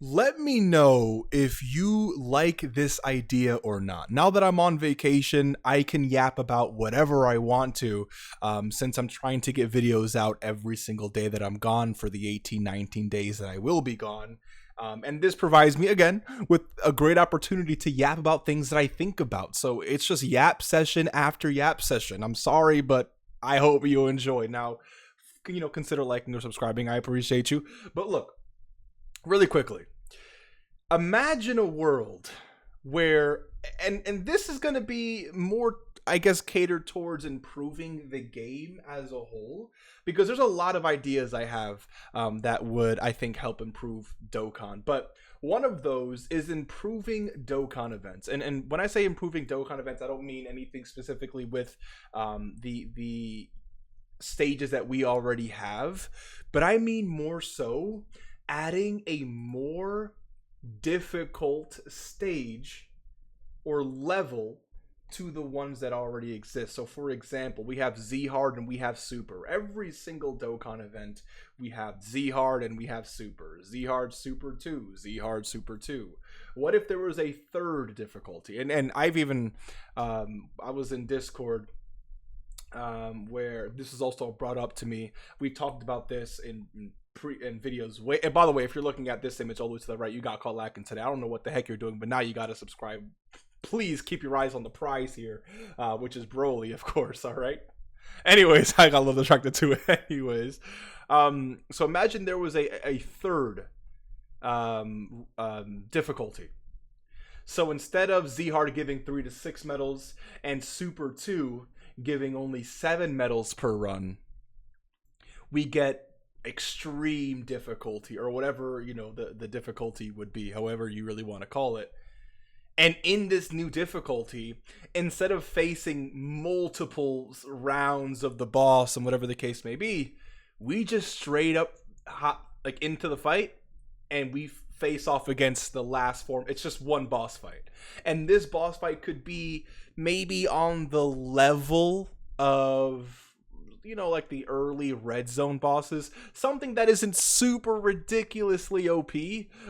Let me know if you like this idea or not. Now that I'm on vacation, I can yap about whatever I want to, since I'm trying to get videos out every single day that I'm gone for the 18, 19 days that I will be gone. And this provides me, again, with a great opportunity to yap about things that I think about. So it's just yap session after yap session. I'm sorry, but I hope you enjoy. Now, consider liking or subscribing. I appreciate you. But look, really quickly, imagine a world where, and this is going to be more, I guess, catered towards improving the game as a whole, because there's a lot of ideas I have that would, I think, help improve Dokkan. But one of those is improving Dokkan events. And when I say improving Dokkan events, I don't mean anything specifically with the stages that we already have, but I mean more so adding a more difficult stage or level to the ones that already exist. So for example, we have Z hard and we have super. Every single Dokkan event, we have Z hard and we have super. Z hard super 2, Z hard super 2. What if there was a third difficulty? And I've even I was in Discord where this is also brought up to me. We talked about this in videos. And by the way, if you're looking at this image all the way to the right, you got caught lacking today. I don't know what the heck you're doing, but now you got to subscribe. Please keep your eyes on the prize here, which is Broly, of course. All right. Anyways, I got a little distracted too. Anyways, so imagine there was a third difficulty. So instead of Z hard giving 3 to 6 medals and super 2 giving only 7 medals per run, we get extreme difficulty, or whatever the difficulty would be, however you really want to call it. And in this new difficulty, instead of facing multiple rounds of the boss and whatever the case may be, we just straight up hop like into the fight and we face off against the last form. It's just one boss fight, and this boss fight could be maybe on the level of like the early red zone bosses, something that isn't super ridiculously OP,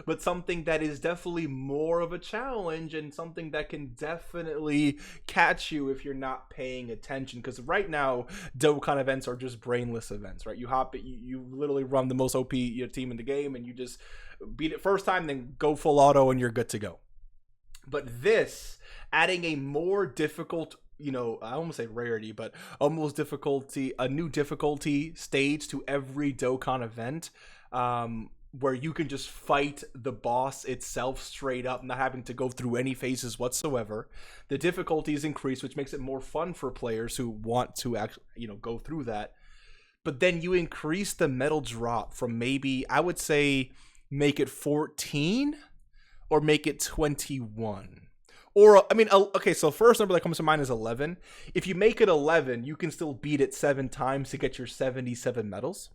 but something that is definitely more of a challenge and something that can definitely catch you if you're not paying attention. Because right now, Dokkan events are just brainless events, right? You hop it, you literally run the most OP team in the game, and you just beat it first time, then go full auto, and you're good to go. But this, adding a more difficult, I almost say rarity, but almost difficulty, a new difficulty stage to every Dokkan event, where you can just fight the boss itself straight up, not having to go through any phases whatsoever. The difficulty is increased, which makes it more fun for players who want to actually, go through that. But then you increase the medal drop from, maybe, I would say, make it 14 or make it 21. Or, I mean, okay, so first number that comes to mind is 11. If you make it 11, you can still beat it 7 times to get your 77 medals.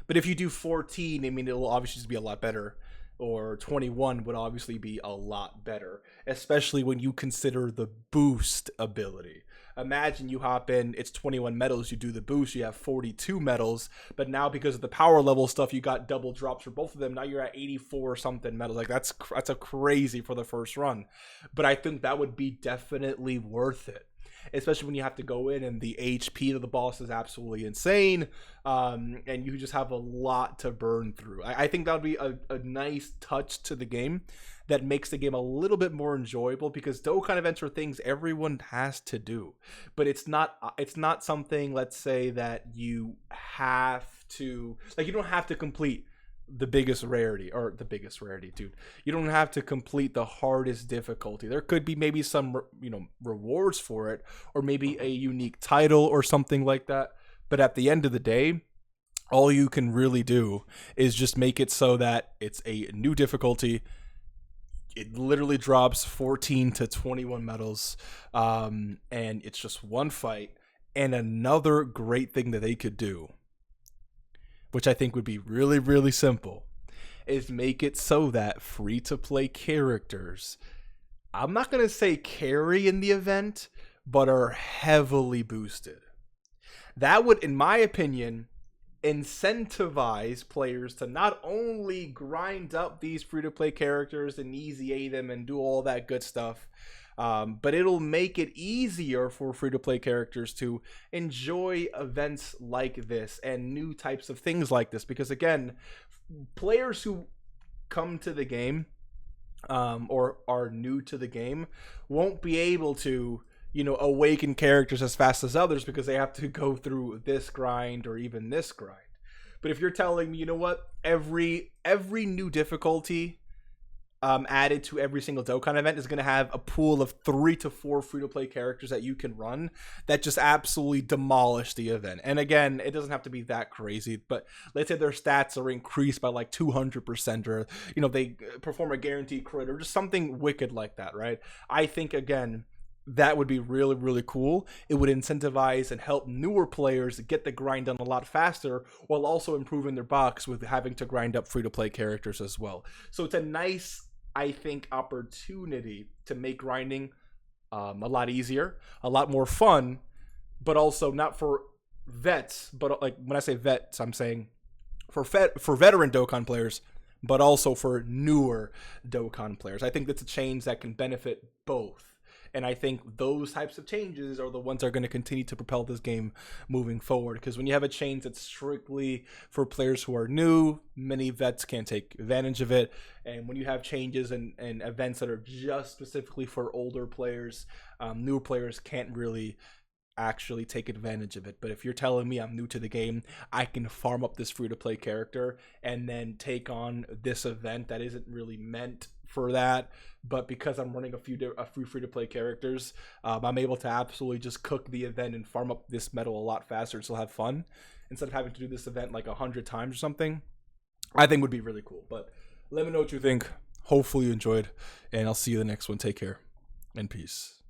But if you do 14, I mean, it'll obviously just be a lot better. Or 21 would obviously be a lot better, especially when you consider the boost ability. Imagine you hop in, it's 21 medals, you do the boost, you have 42 medals, but now because of the power level stuff, you got double drops for both of them. Now you're at 84 something medals. Like that's a crazy for the first run. But I think that would be definitely worth it, especially when you have to go in and the HP of the boss is absolutely insane, and you just have a lot to burn through. I think that would be a nice touch to the game that makes the game a little bit more enjoyable, because Dokkan events are things everyone has to do, but it's not something, let's say, that you have to, like, you don't have to complete the biggest rarity, dude. You don't have to complete the hardest difficulty. There could be maybe some rewards for it, or maybe a unique title or something like that, but at the end of the day, all you can really do is just make it so that it's a new difficulty. It literally drops 14 to 21 medals, and it's just one fight. And another great thing that they could do, which I think would be really, really simple, is make it so that free-to-play characters, I'm not going to say carry in the event, but are heavily boosted. That would, in my opinion, incentivize players to not only grind up these free-to-play characters and easy A them and do all that good stuff, but it'll make it easier for free-to-play characters to enjoy events like this and new types of things like this. Because again, players who come to the game or are new to the game won't be able to, you know, awaken characters as fast as others because they have to go through this grind or even this grind. But if you're telling me, you know what, every new difficulty added to every single Dokkan event is going to have a pool of 3 to 4 free-to-play characters that you can run that just absolutely demolish the event. And again, it doesn't have to be that crazy, but let's say their stats are increased by like 200%, or, you know, they perform a guaranteed crit or just something wicked like that, right? I think, again, that would be really, really cool. It would incentivize and help newer players get the grind done a lot faster while also improving their box with having to grind up free-to-play characters as well. So it's a nice, I think, opportunity to make grinding a lot easier, a lot more fun, but also not for vets, but like when I say vets, I'm saying for veteran Dokkan players, but also for newer Dokkan players. I think that's a change that can benefit both. And I think those types of changes are the ones that are going to continue to propel this game moving forward. Because when you have a change that's strictly for players who are new, many vets can't take advantage of it. And when you have changes and events that are just specifically for older players, newer players can't really actually take advantage of it. But if you're telling me I'm new to the game, I can farm up this free-to-play character and then take on this event that isn't really meant for that, but because I'm running a few free-to-play characters, I'm able to absolutely just cook the event and farm up this medal a lot faster and still have fun instead of having to do this event like 100 times or something. I think would be really cool. But let me know what you think. Hopefully you enjoyed, and I'll see you in the next one. Take care and peace.